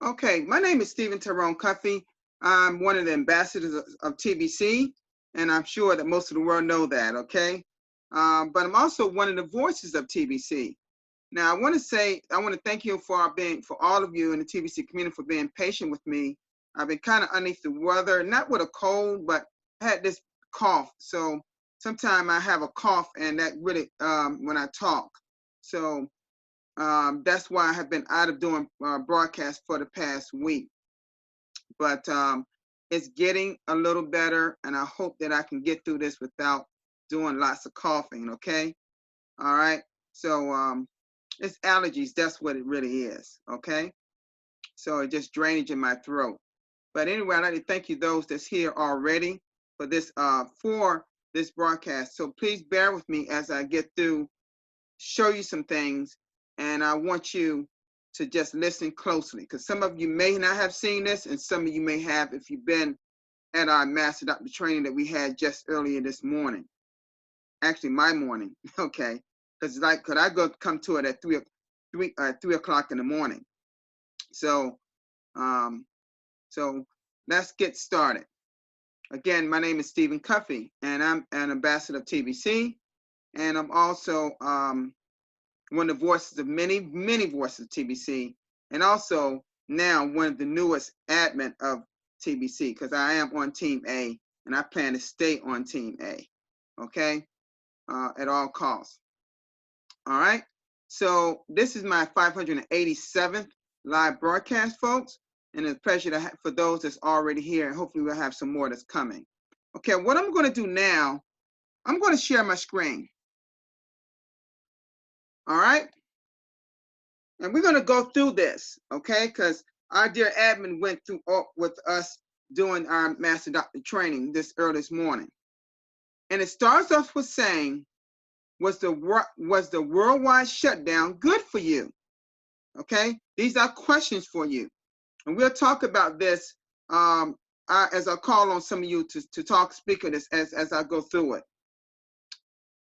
Okay, my name is Stephen Tyrone Cuffey. I'm one of the ambassadors of TBC, and I'm sure that most of the world know that, okay? But I'm also one of the voices of TBC. Now, I want to thank you for all of you in the TBC community for being patient with me. I've been kind of underneath the weather, not with a cold, but I had this cough. So sometimes I have a cough, and that really, when I talk. So that's why I have been out of doing broadcasts for the past week. But it's getting a little better, and I hope that I can get through this without doing lots of coughing, okay? All right. So it's allergies. That's what it really is, okay? So it's just drainage in my throat. But anyway, I'd like to thank you those that's here already for this broadcast. So please bear with me as I get through, show you some things, and I want you to just listen closely because some of you may not have seen this, and some of you may have if you've been at our Master Doctor training that we had just earlier this morning. Actually, my morning, okay? Because could I come to it at 3 o'clock in the morning? So, so let's get started. Again, my name is Stephen Cuffey, and I'm an ambassador of TBC, and I'm also one of the voices of many voices of TBC, and also now one of the newest admin of TBC because I am on Team A, and I plan to stay on Team A, okay, at all costs. All right. So this is my 587th live broadcast, folks, and it's a pleasure to for those that's already here, and hopefully we'll have some more that's coming. Okay, what I'm going to do now, I'm going to share my screen. All right. And we're going to go through this, okay? Because our dear admin went through with us doing our Master Doctor training this morning. And it starts off with saying, was the worldwide shutdown good for you? Okay, these are questions for you. And we'll talk about this as I call on some of you to speak of this as I go through it.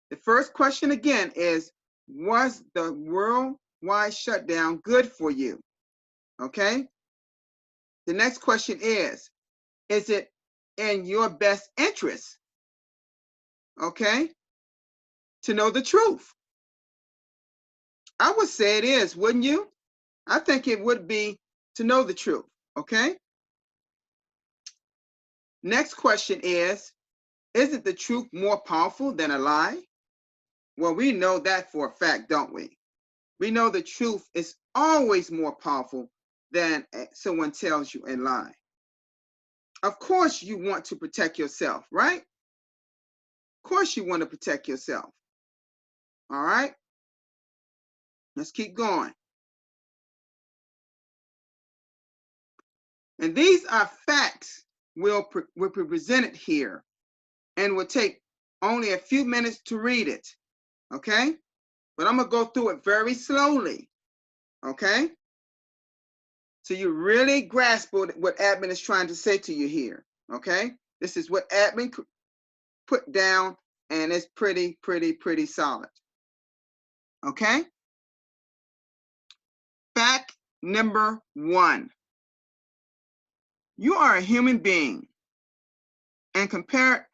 The first question again is, was the worldwide shutdown good for you? Okay. The next question is it in your best interest, okay, to know the truth? I would say it is, wouldn't you? I think it would be to know the truth, okay? Next question is isn't the truth more powerful than a lie? Well, we know that for a fact, don't we? We know the truth is always more powerful than someone tells you a lie. Of course, you want to protect yourself, right? Of course, you want to protect yourself. All right? Let's keep going. And these are facts will be presented here and will take only a few minutes to read it, okay? But I'm going to go through it very slowly, okay? So you really grasp what admin is trying to say to you here, okay? This is what admin put down, and it's pretty solid, okay? Fact number 1. You are a human being, and compared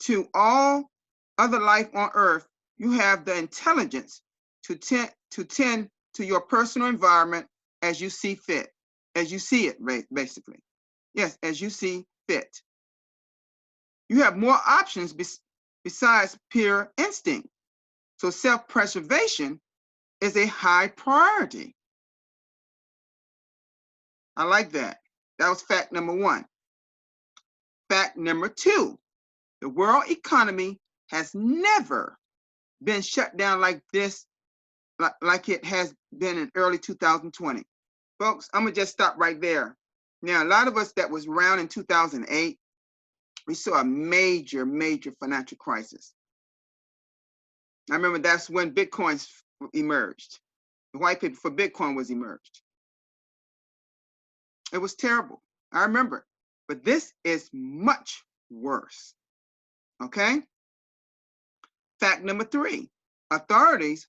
to all other life on earth, you have the intelligence to tend to your personal environment as you see fit, as you see it, basically. Yes, as you see fit. You have more options besides pure instinct. So self-preservation is a high priority. I like that. That was fact number 1. Fact number 2, the world economy has never been shut down like this, like it has been in early 2020. Folks, I'm going to just stop right there. Now, a lot of us that was around in 2008, we saw a major financial crisis. I remember that's when Bitcoins emerged. The white paper for Bitcoin was emerged. It was terrible. I remember. But this is much worse. Okay? Fact number 3, authorities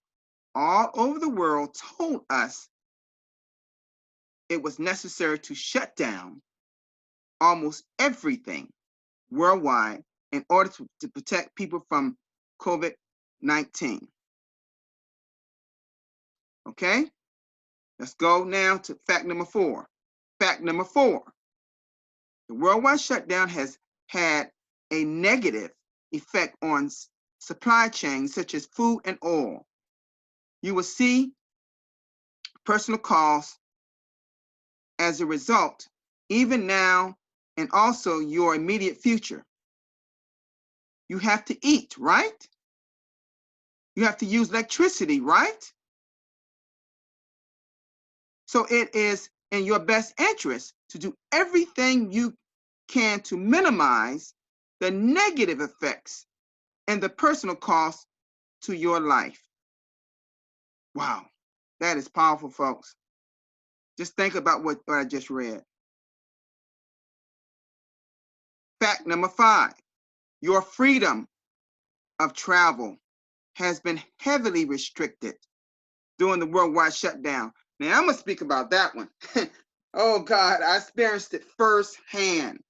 all over the world told us it was necessary to shut down almost everything worldwide in order to protect people from COVID-19. Okay, let's go now to fact number 4. Fact number 4, the worldwide shutdown has had a negative effect on supply chains such as food and oil. You will see personal costs as a result, even now and also your immediate future. You have to eat, right? You have to use electricity, right? So it is in your best interest to do everything you can to minimize the negative effects and the personal cost to your life. Wow, that is powerful, folks. Just think about what I just read. Fact number 5, your freedom of travel has been heavily restricted during the worldwide shutdown. Now, I'm going to speak about that one. Oh, God, I experienced it firsthand.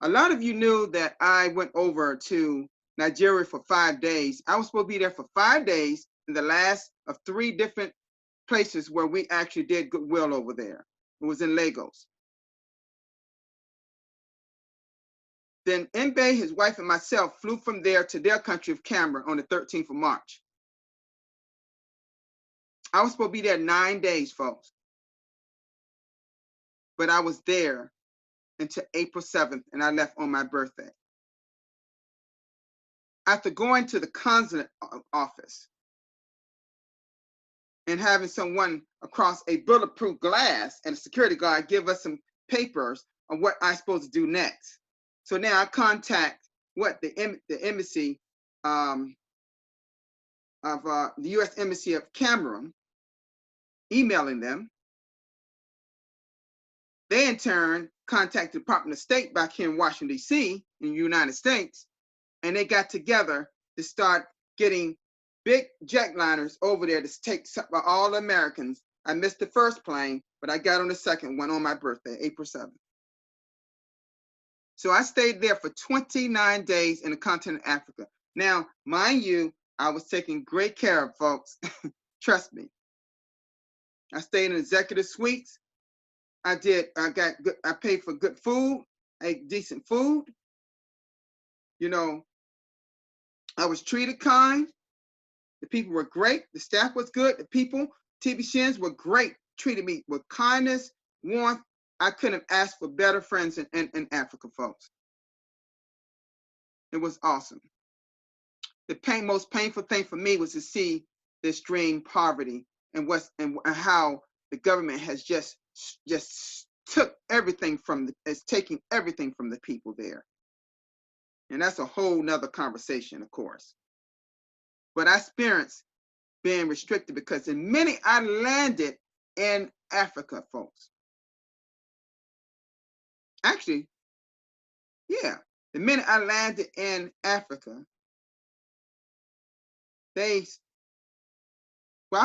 A lot of you knew that I went over to Nigeria for 5 days. I was supposed to be there for 5 days in the last of 3 different places where we actually did goodwill over there. It was in Lagos. Then Mbe, his wife, and myself flew from there to their country of Cameroon on the 13th of March. I was supposed to be there 9 days, folks. But I was there until April 7th, and I left on my birthday. After going to the consulate office and having someone across a bulletproof glass and a security guard give us some papers on what I'm supposed to do next. So now I contact the embassy of the U.S. Embassy of Cameroon, emailing them. They in turn contacted the Department of State back here in Washington, D.C. in the United States, and they got together to start getting big jetliners over there to take all the Americans. I missed the first plane, but I got on the second one on my birthday, April 7th. So I stayed there for 29 days in the continent of Africa. Now, mind you, I was taking great care of, folks. Trust me. I stayed in executive suites. I paid for good food, ate decent food. You know, I was treated kind. The people were great. The staff was good. The people, TBCians, were great. Treated me with kindness, warmth. I couldn't have asked for better friends in Africa, folks. It was awesome. The most painful thing for me was to see the extreme poverty and how the government has just took everything is taking everything from the people there. And that's a whole nother conversation, of course. But I experienced being restricted because in many, I landed in Africa, folks. Actually, yeah, the minute I landed in Africa, I'm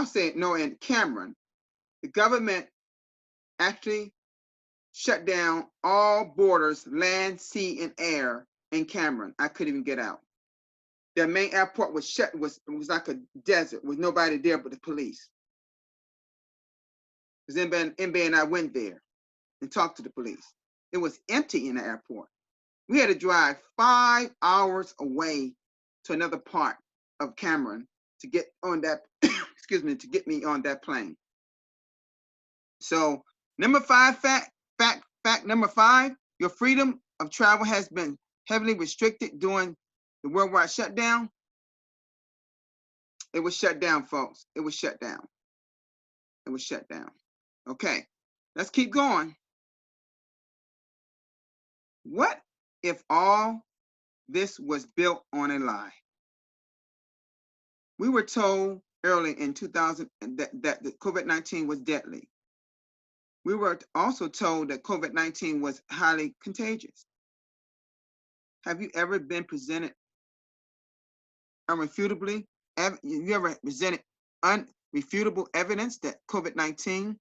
saying, no, in Cameroon, the government actually shut down all borders, land, sea, and air in Cameroon. I couldn't even get out. Their main airport was shut. It was like a desert with nobody there but the police. Because Mbe and I went there and talked to the police. It was empty in the airport. We had to drive 5 hours away to another part of Cameroon to get on that, excuse me, to get me on that plane. So number 5, fact number 5, your freedom of travel has been heavily restricted during the worldwide shutdown. It was shut down, folks. It was shut down. It was shut down. Okay, let's keep going. What if all this was built on a lie? We were told early in 2000 that the COVID-19 was deadly. We were also told that COVID-19 was highly contagious. Have you ever been presented unrefutably? You ever presented unrefutable evidence that COVID-19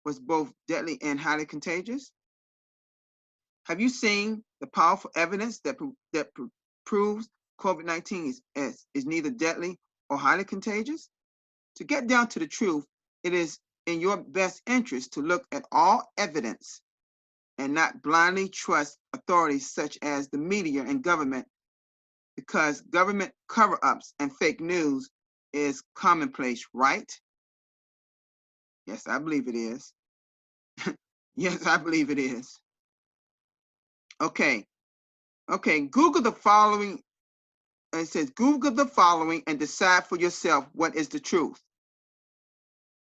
was both deadly and highly contagious? Have you seen the powerful evidence that proves COVID-19 is neither deadly or highly contagious? To get down to the truth, it is in your best interest to look at all evidence and not blindly trust authorities such as the media and government, because government cover-ups and fake news is commonplace, right? Yes, I believe it is. Yes, I believe it is. Okay, Google the following. It says, Google the following and decide for yourself what is the truth.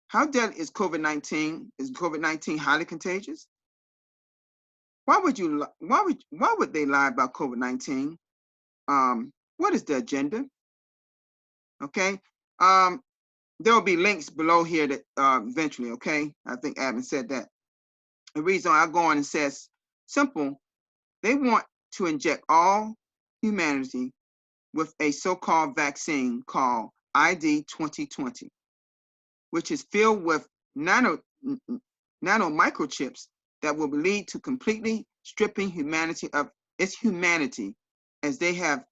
How deadly is COVID-19? Is COVID-19 highly contagious? Why would they lie about COVID-19? What is the agenda? Okay. There will be links below here that eventually, okay? I think Adam said that. The reason I go on and says, simple, they want to inject all humanity with a so-called vaccine called ID 2020, which is filled with nano microchips that will lead to completely stripping humanity of its humanity, as they have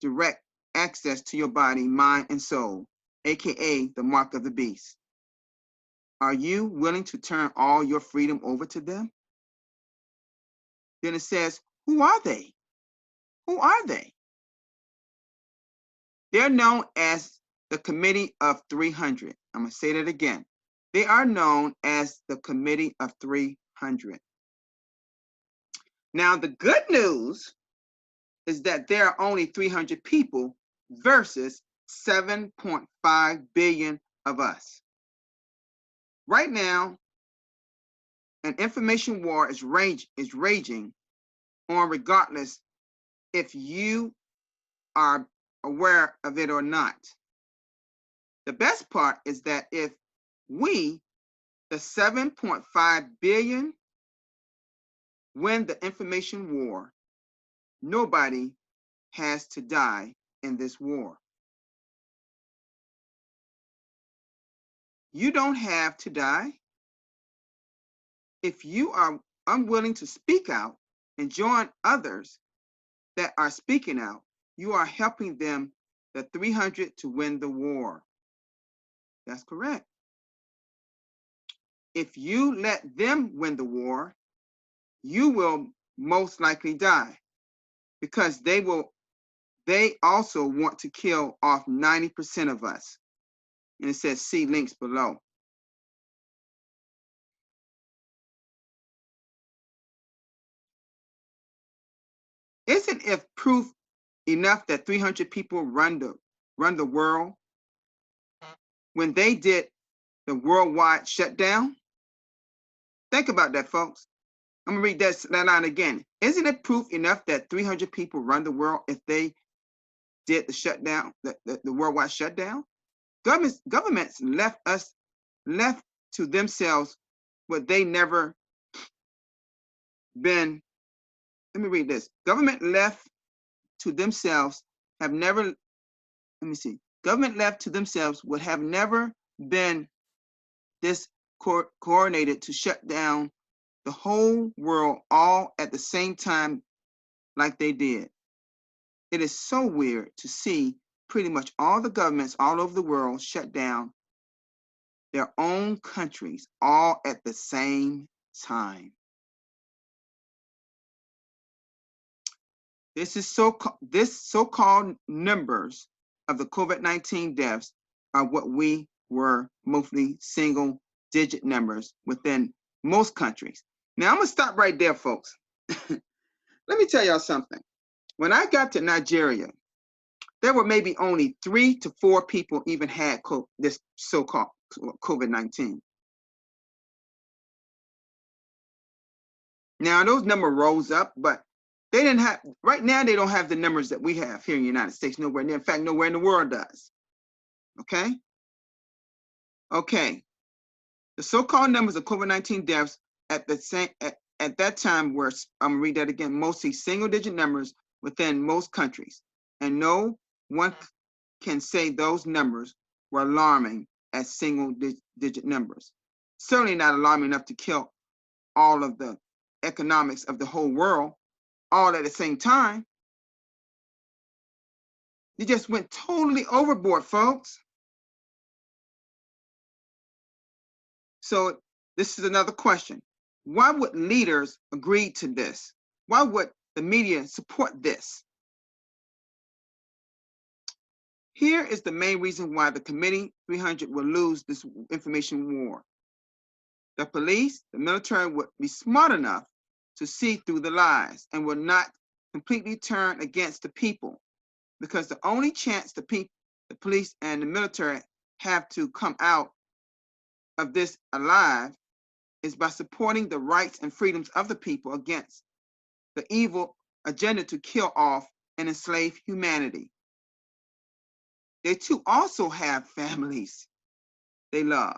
direct access to your body, mind, and soul, aka the mark of the beast. Are you willing to turn all your freedom over to them? Then it says, who are they? Who are they? They're known as the Committee of 300. I'm going to say that again. They are known as the Committee of 300. Now, the good news is that there are only 300 people versus 7.5 billion of us. Right now, an information war is raging on, regardless if you are aware of it or not. The best part is that if we, the 7.5 billion, win the information war, nobody has to die in this war. You don't have to die. If you are unwilling to speak out and join others that are speaking out, you are helping them, the 300, to win the war. That's correct. If you let them win the war, you will most likely die, because they also want to kill off 90% of us. And it says see links below. Isn't it proof enough that 300 people run the world when they did the worldwide shutdown? Think about that, folks. I'm gonna read that line again. Isn't it proof enough that 300 people run the world if they did the shutdown, the worldwide shutdown? Governments left to themselves what they never been. Let me read this. Government left to themselves have never, let me see. Government left to themselves would have never been this coordinated to shut down the whole world all at the same time like they did. It is so weird to see pretty much all the governments all over the world shut down their own countries all at the same time. This so-called numbers of the COVID-19 deaths are what we were mostly single-digit numbers within most countries. Now I'm gonna stop right there, folks. Let me tell y'all something. When I got to Nigeria, there were maybe only 3 to 4 people even had this so-called COVID-19. Now those numbers rose up, but they didn't have, right now they don't have the numbers that we have here in the United States, nowhere near. In fact, nowhere in the world does. Okay? Okay. The so-called numbers of COVID-19 deaths at that time were, I'm gonna read that again, mostly single-digit numbers within most countries. And no one can say those numbers were alarming as single-digit numbers. certainly not alarming enough to kill all of the economics of the whole world all at the same time. You just went totally overboard, folks. So this is another question. Why would leaders agree to this? Why would the media support this? Here is the main reason why the Committee 300 will lose this information war. The police, the military would be smart enough to see through the lies and will not completely turn against the people, because the only chance the police and the military have to come out of this alive is by supporting the rights and freedoms of the people against the evil agenda to kill off and enslave humanity. They too also have families they love.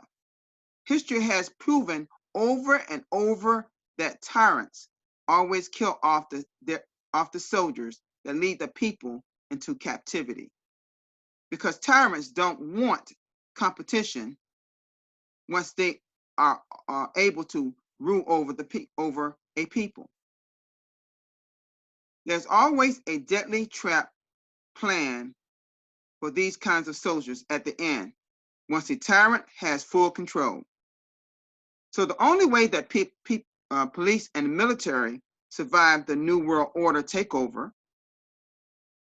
History has proven over and over that tyrants always kill off the soldiers that lead the people into captivity, because tyrants don't want competition once they are able to rule over over a people. There's always a deadly trap plan for these kinds of soldiers at the end, once a tyrant has full control. So the only way that police and the military survive the New World Order takeover,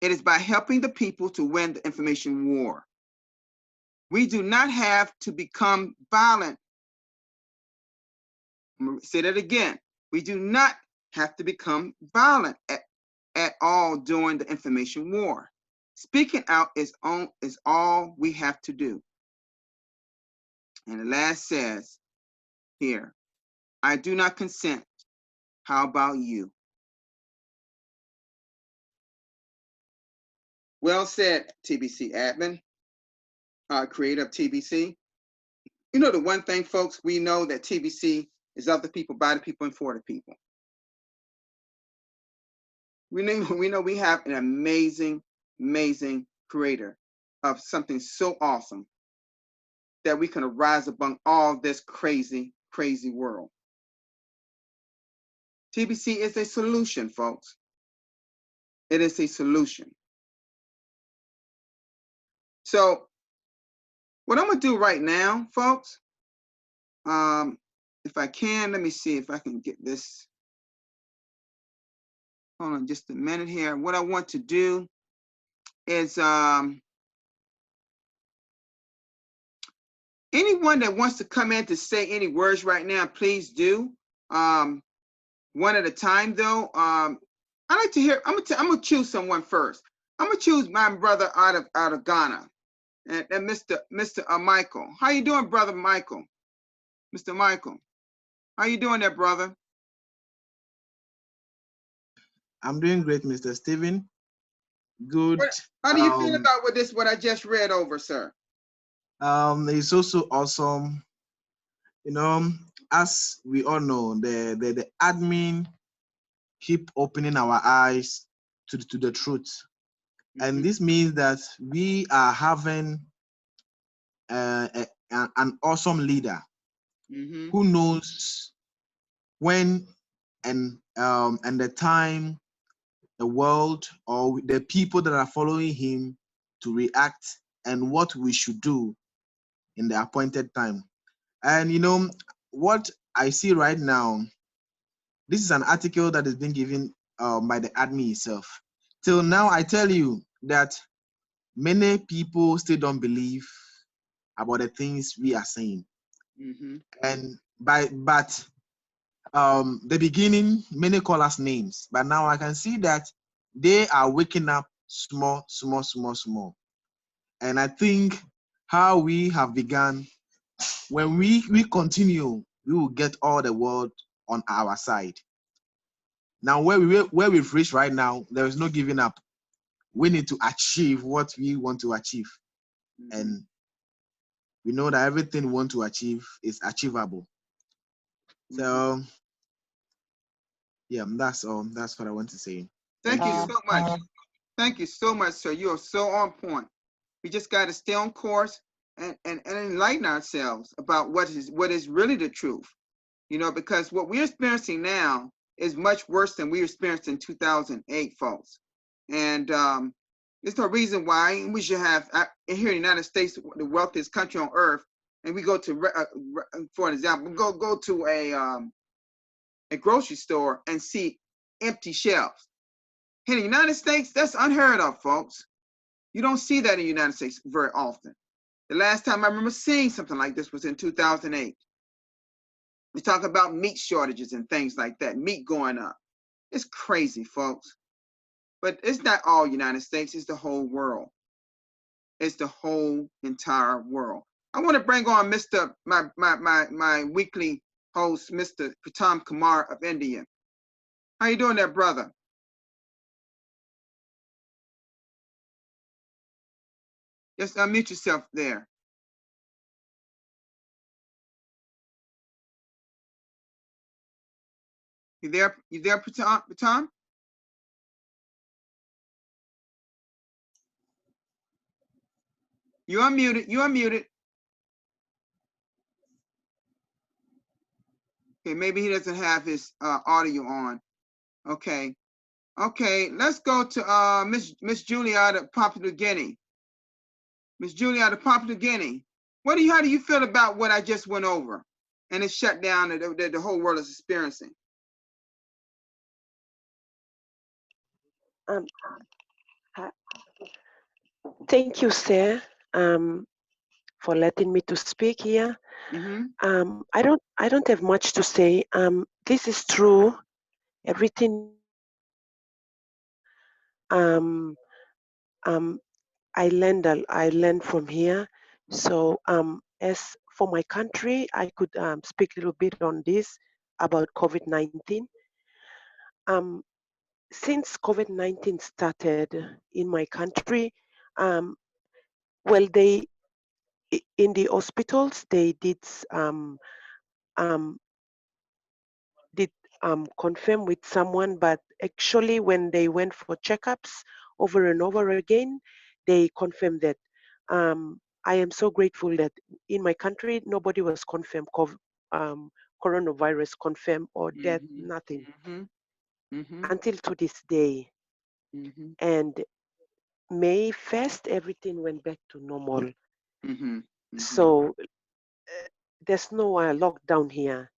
it is by helping the people to win the information war. We do not have to become violent. I'm going to say that again. We do not have to become violent at all during the information war. Speaking out is all we have to do. And the last says here, I do not consent. How about you? Well said, TBC admin, creator of TBC. You know the one thing, folks, we know that TBC is of the people, by the people, and for the people. We know we have an amazing, amazing creator of something so awesome that we can arise among all this crazy, crazy world. TBC is a solution, folks. It is a solution. So what I'm gonna do right now, folks, if I can, let me see if I can get this. Hold on just a minute here. What I want to do is anyone that wants to come in to say any words right now, please do. One at a time, though. I like to hear. I'm gonna choose someone first. I'm gonna choose my brother out of Ghana, and Mr. Michael. How you doing, brother Michael? Mr. Michael, how you doing there, brother? I'm doing great, Mr. Stephen. Good. How do you feel about what I just read over, sir? It's also awesome. You know, as we all know, the admin keep opening our eyes to the truth. And this means that we are having an awesome leader who knows when and the time the world or the people that are following him to react and what we should do in the appointed time. And you know what I see right now, this is an article that is being given by the admin itself. Till now, I tell you that many people still don't believe about the things we are saying. And but the beginning, many call us names, but now I can see that they are waking up small. And I think how we have begun, when we continue, we will get all the world on our side. Now, where we've reached right now, there is no giving up. We need to achieve what we want to achieve. And we know that everything we want to achieve is achievable. So, yeah, that's all. That's what I want to say. Thank you so much. Thank you so much, sir. You are so on point. We just got to stay on course. and enlighten ourselves about what is really the truth. You know, because what we're experiencing now is much worse than we experienced in 2008, folks. And there's no reason why we should have, here in the United States, the wealthiest country on earth, and we go to, for an example, go to a grocery store and see empty shelves. In the United States, that's unheard of, folks. You don't see that in the United States very often. The last time I remember seeing something like this was in 2008. We talk about meat shortages and things like that, meat going up. It's crazy, folks. But it's not all United States, it's the whole world. It's the whole entire world. I want to bring on my weekly host, Mr. Pratam Kumar of India. How you doing there, brother? Just unmute yourself there. You there? You there, Pratam? You unmuted. You unmuted. Okay, maybe he doesn't have his audio on. Okay. Okay, let's go to Miss Julia out of Papua New Guinea. Miss Julia out of Papua New Guinea. How do you feel about what I just went over and it's shut down that the whole world is experiencing? Thank you, sir, for letting me to speak here. I don't have much to say. This is true. Everything. I learned from here. So as for my country, I could speak a little bit on this about COVID-19. Since COVID-19 started in my country, well, in the hospitals they did confirm with someone, but actually when they went for checkups over and over again, they confirmed that. I am so grateful that in my country nobody was confirmed coronavirus confirmed or death, nothing until to this day. And May 1st, everything went back to normal. So there's no lockdown here.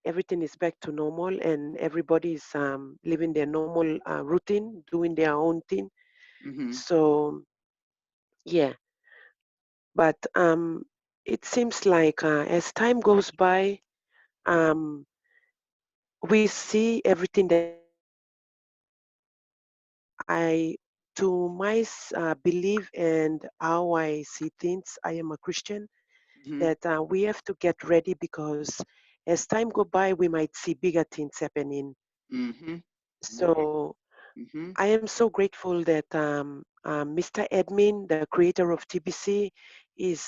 Everything is back to normal and everybody is living their normal routine, doing their own thing. So yeah, but it seems like as time goes by, we see everything that to my belief and how I see things, I am a Christian, that we have to get ready because as time go by, we might see bigger things happening. So I am so grateful that Mr. Edmin, the creator of TBC, is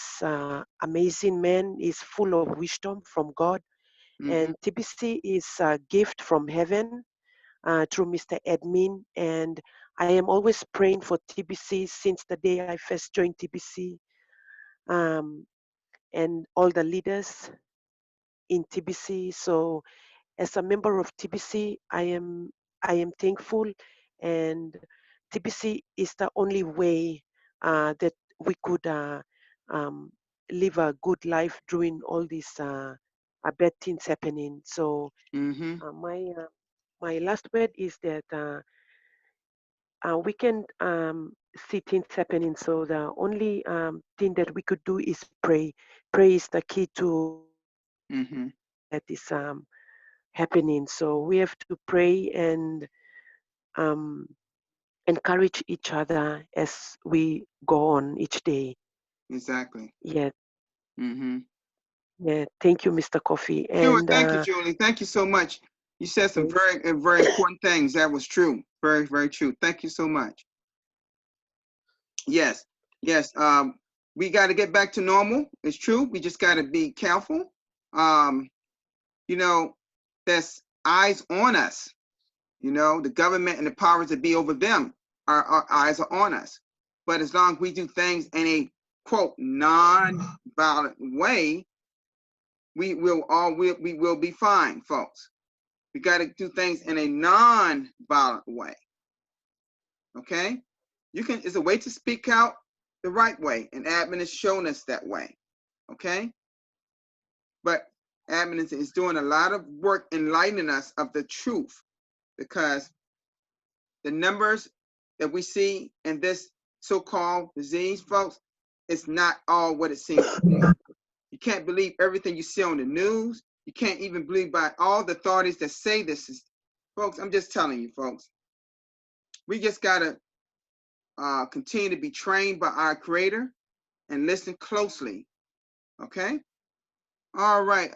amazing man, is full of wisdom from God. And TBC is a gift from heaven through Mr. Edmin. And I am always praying for TBC since the day I first joined TBC. And all the leaders in TBC. So as a member of TBC, I am thankful, and TBC is the only way that we could live a good life during all these bad things happening. So my last word is that we can see things happening. So the only thing that we could do is pray. Pray is the key to that is happening. So we have to pray and encourage each other as we go on each day. Exactly. Yeah. Yeah. Thank you, Mr. Coffee. Sure. And Thank you, Julie. Thank you so much. You said some very important things. That was true. Very, very true. Thank you so much. Yes. Yes. We got to get back to normal. It's true. We just got to be careful. You know, there's eyes on us. You know, the government and the powers that be over them, our eyes are on us. But as long as we do things in a quote non-violent way, we will be fine, folks. We got to do things in a non-violent way. Okay, it's a way to speak out the right way, and admin has shown us that way. Okay, but admin is doing a lot of work enlightening us of the truth, because the numbers that we see in this so-called disease, folks, it's not all what it seems to be. You can't believe everything you see on the news. You can't even believe by all the authorities that say this is, folks, I'm just telling you, folks. We just gotta continue to be trained by our Creator and listen closely. Okay. All right.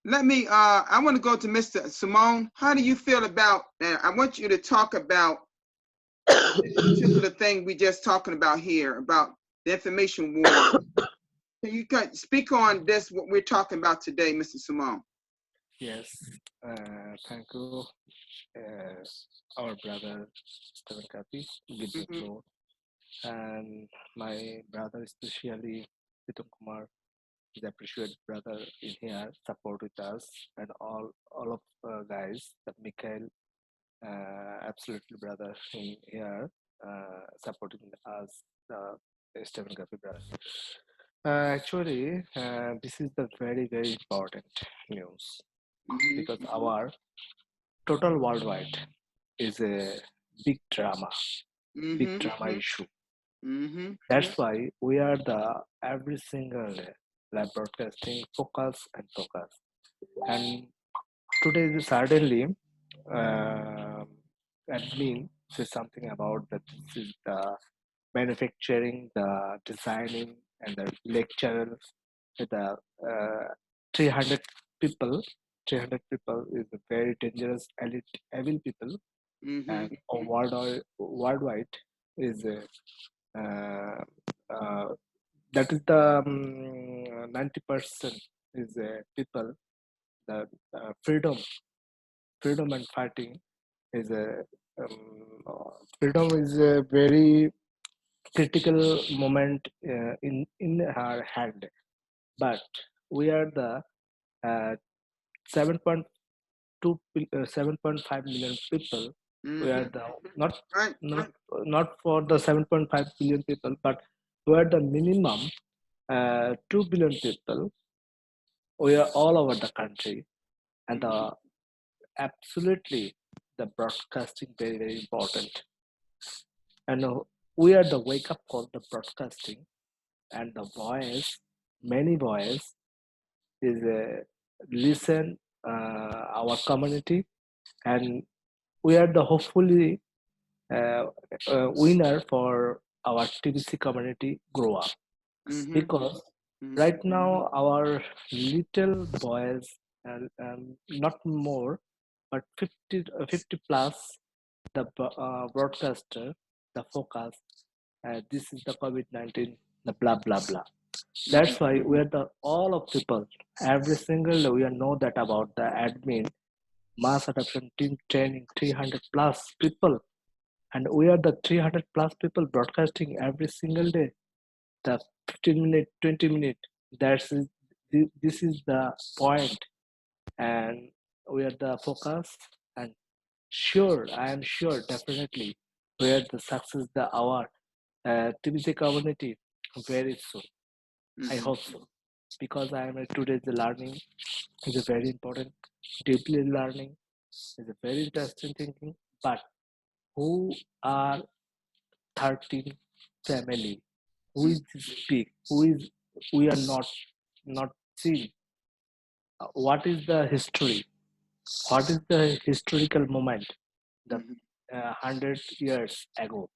Let me. I want to go to Mr. Simone. How do you feel about? I want you to talk about this particular thing we just talking about here about the information war. Can you speak on this? What we're talking about today, Mr. Simone? Yes. Thank you, our brother Stephen Kapi, give the floor, and my brother, especially Pitum Kumar, is appreciated brother in here, support with us, and all of guys, the Mikhail, absolutely brother in here, supporting us, Stephen Kapi brother. Actually, this is the very important news, because our total worldwide is a big drama issue. That's why we are the every single day like broadcasting focus. And today is suddenly admin says something about that this is the manufacturing, the designing, and the lecturers. The 300 people, 300 people is a very dangerous, elite, evil people, and worldwide is that is the 90% is people. The freedom and fighting is a freedom is a very critical moment in our hand, but we are the 7.2 7.5 million people. We are the not for the 7.5 billion people, but we are the minimum 2 billion people. We are all over the country, and absolutely the broadcasting very important. And we are the wake up call, the broadcasting, and the voice, many voice is listen our community, and we are the hopefully winner for our TBC community grow up, because right now our little boys, and not more, but 50 plus, the broadcaster, the focus, this is the COVID-19, the blah blah blah. That's why we are the all of people, every single day we know that about the admin, mass adoption team training, 300 plus people, and we are the 300 plus people broadcasting every single day, the 15 minute, 20 minute. This is the point, and we are the focus, and sure, I am sure, definitely, we are the success the our TBC community very soon. I hope so, because I am today's learning is a very important, deeply learning is a very interesting thinking. But who are 13 family? Who is this big? Who is we are not seen? What is the history? What is the historical moment? The 100 years ago.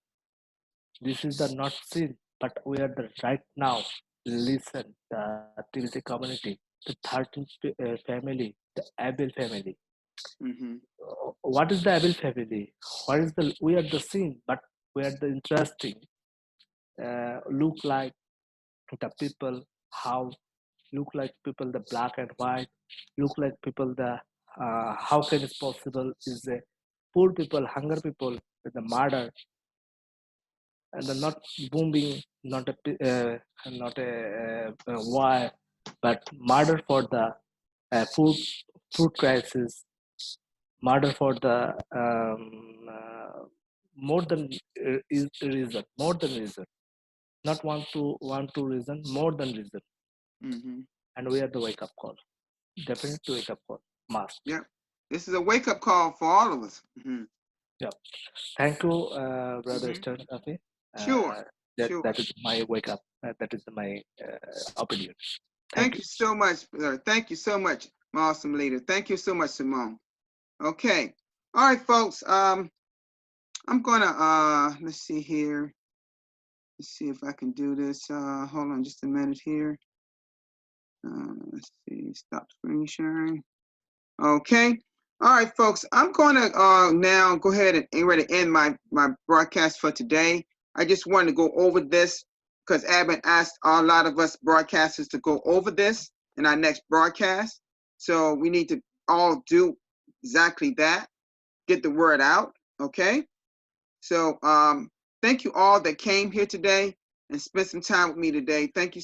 This is the not seen, but we are the right now. Listen, the TBC community, the 13th family, the Abel family. What is the Abel family? What is the we are the seen, but we are the interesting. Look like the people, how look like people the black and white, look like people the how can it possible is the poor people, hunger people with the murder, and the not booming not a war, but murder for the food crisis, murder for the more than reason, more than reason, not one two reason, more than reason. And we are the wake up call. Definitely wake up call. Must. Yeah, this is a wake up call for all of us. Yeah. Thank you, Brother Stern Kafi. Sure. Sure. That is my wake up. That is my opinion. Thank you so much, brother. Thank you so much, my awesome leader. Thank you so much, Simone. Okay. All right, folks. I'm gonna let's see here. Let's see if I can do this. Hold on just a minute here. Let's see. Stop screen sharing. Okay. All right, folks. I'm gonna now go ahead and ready to end my broadcast for today. I just wanted to go over this because Admin asked a lot of us broadcasters to go over this in our next broadcast. So we need to all do exactly that. Get the word out. Okay. So thank you all that came here today and spent some time with me today. Thank you